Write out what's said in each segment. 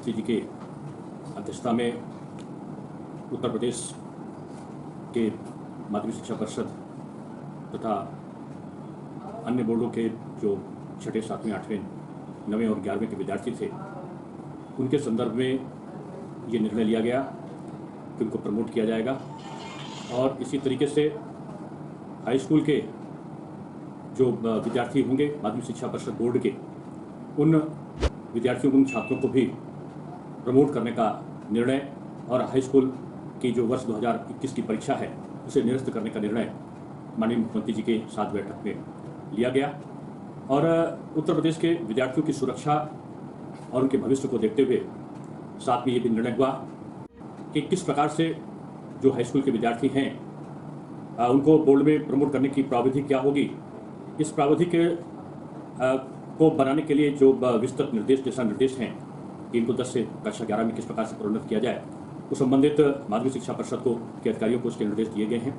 मुख्यमंत्री जी के अध्यक्षता में उत्तर प्रदेश के माध्यमिक शिक्षा परिषद तथा अन्य बोर्डों के जो 6ठे 7वें 8वें 9वें और 11वें के विद्यार्थी थे, उनके संदर्भ में ये निर्णय लिया गया कि उनको प्रमोट किया जाएगा। और इसी तरीके से हाई स्कूल के जो विद्यार्थी होंगे माध्यमिक शिक्षा परिषद बोर्ड के, उन विद्यार्थियों उन छात्रों को भी प्रमोट करने का निर्णय और हाई स्कूल की जो वर्ष 2021 की परीक्षा है उसे निरस्त करने का निर्णय माननीय मुख्यमंत्री जी के साथ बैठक में लिया गया। और उत्तर प्रदेश के विद्यार्थियों की सुरक्षा और उनके भविष्य को देखते हुए साथ में ये भी निर्णय हुआ कि किस प्रकार से जो हाई स्कूल के विद्यार्थी हैं उनको बोर्ड में प्रमोट करने की प्रावधि क्या होगी। इस प्रावधि के को बनाने के लिए जो विस्तृत निर्देश दिशा निर्देश हैं कि इनको 10 से कक्षा 11 में किस प्रकार से प्रोन्नत किया जाए, उस संबंधित माध्यमिक शिक्षा परिषद के अधिकारियों को उसके निर्देश दिए गए हैं।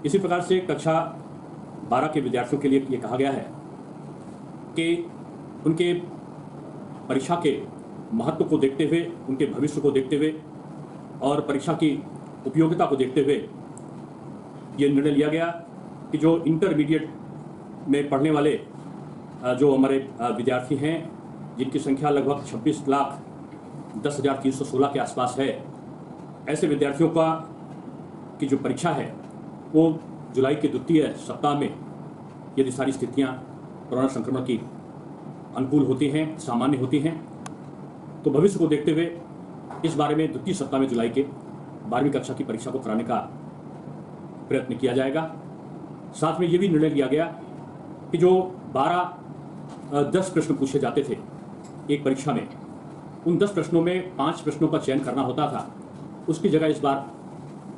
इसी प्रकार से कक्षा 12 के विद्यार्थियों के लिए ये कहा गया है कि उनके परीक्षा के महत्व को देखते हुए, उनके भविष्य को देखते हुए और परीक्षा की उपयोगिता को देखते हुए ये निर्णय लिया गया कि जो इंटरमीडिएट में पढ़ने वाले जो हमारे विद्यार्थी हैं, जिनकी संख्या लगभग 26,10,316 के आसपास है, ऐसे विद्यार्थियों का की जो परीक्षा है वो जुलाई के द्वितीय सप्ताह में, यदि सारी स्थितियां कोरोना संक्रमण की अनुकूल होती हैं, सामान्य होती हैं, तो भविष्य को देखते हुए इस बारे में द्वितीय सप्ताह में जुलाई के 12वीं कक्षा की परीक्षा को कराने का प्रयत्न किया जाएगा। साथ में ये भी निर्णय लिया गया कि जो 10 प्रश्न पूछे जाते थे एक परीक्षा में, उन 10 प्रश्नों में 5 प्रश्नों का चयन करना होता था, उसकी जगह इस बार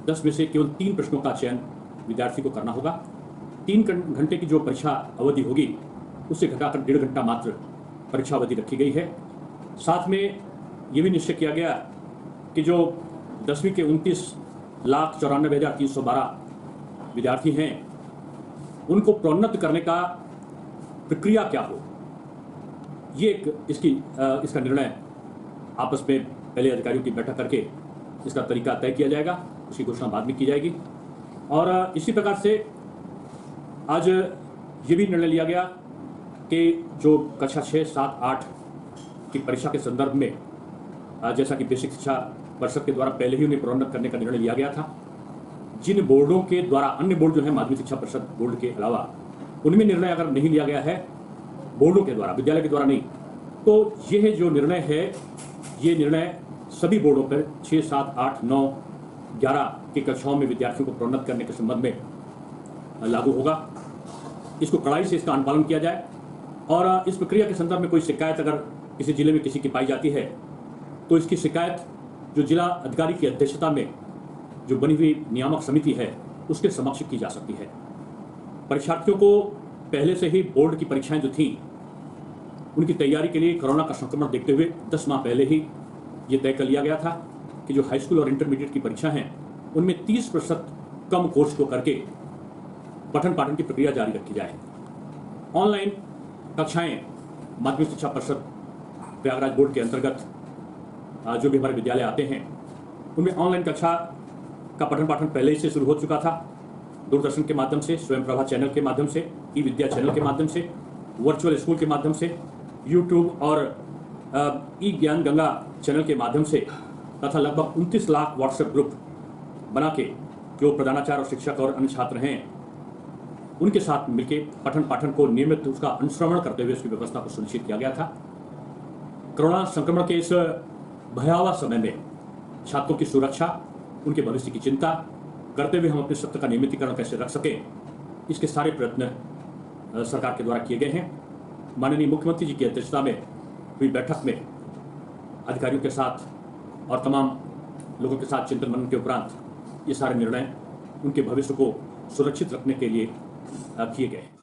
10 में से केवल 3 प्रश्नों का चयन विद्यार्थी को करना होगा। 3 घंटे की जो परीक्षा अवधि होगी उससे घटाकर 1.5 घंटा मात्र परीक्षा अवधि रखी गई है। साथ में ये भी निश्चय किया गया कि जो 10वीं के 29,94,312 विद्यार्थी हैं, उनको प्रोन्नत करने का प्रक्रिया क्या हो, ये इसका निर्णय आपस में पहले अधिकारियों की बैठक करके इसका तरीका तय किया जाएगा, उसकी घोषणा बाद में की जाएगी। और इसी प्रकार से आज ये भी निर्णय लिया गया कि जो कक्षा 6, 7, 8 की परीक्षा के संदर्भ में जैसा कि बेसिक शिक्षा परिषद के द्वारा पहले ही उन्हें प्रोन्नत करने का निर्णय लिया गया था, जिन बोर्डों के द्वारा, अन्य बोर्ड जो है माध्यमिक शिक्षा परिषद बोर्ड के अलावा, उनमें निर्णय अगर नहीं लिया गया है बोर्डों के द्वारा, विद्यालय के द्वारा नहीं, तो यह जो निर्णय है, ये निर्णय सभी बोर्डों पर 6, 7, 8, 9, 11 की कक्षाओं में विद्यार्थियों को प्रोन्नत करने के संबंध में लागू होगा। इसको कड़ाई से इसका अनुपालन किया जाए और इस प्रक्रिया के संदर्भ में कोई शिकायत अगर किसी जिले में किसी की पाई जाती है तो इसकी शिकायत जो जिला अधिकारी की अध्यक्षता में जो बनी हुई नियामक समिति है उसके समक्ष की जा सकती है। परीक्षार्थियों को पहले से ही बोर्ड की परीक्षाएं जो थी उनकी तैयारी के लिए कोरोना का संक्रमण देखते हुए 10 माह पहले ही ये तय कर लिया गया था कि जो हाई स्कूल और इंटरमीडिएट की परीक्षा हैं उनमें 30% कम कोर्स को करके पठन पाठन की प्रक्रिया जारी रखी जाए। ऑनलाइन कक्षाएं माध्यमिक शिक्षा परिषद प्रयागराज बोर्ड के अंतर्गत जो भी हमारे विद्यालय आते हैं उनमें ऑनलाइन कक्षा का पठन पाठन पहले ही से शुरू हो चुका था। दूरदर्शन के माध्यम से, स्वयं प्रभा चैनल के माध्यम से, ई विद्या चैनल के माध्यम से, वर्चुअल स्कूल के माध्यम से, यूट्यूब और ई ज्ञान गंगा चैनल के माध्यम से तथा लगभग 29 लाख व्हाट्सएप ग्रुप बना के जो प्रधानाचार्य और शिक्षक और अन्य छात्र हैं उनके साथ मिलकर पठन पाठन को नियमित उसका अनुश्रवण करते हुए उसकी व्यवस्था को सुनिश्चित किया गया था। कोरोना संक्रमण के इस भयावह समय में छात्रों की सुरक्षा, उनके भविष्य की चिंता करते हुए हम अपने सत्र का नियमितीकरण कैसे रख सकें, इसके सारे प्रयत्न सरकार के द्वारा किए गए हैं। माननीय मुख्यमंत्री जी की अध्यक्षता में हुई बैठक में अधिकारियों के साथ और तमाम लोगों के साथ चिंतन मनन के उपरांत ये सारे निर्णय उनके भविष्य को सुरक्षित रखने के लिए किए गए।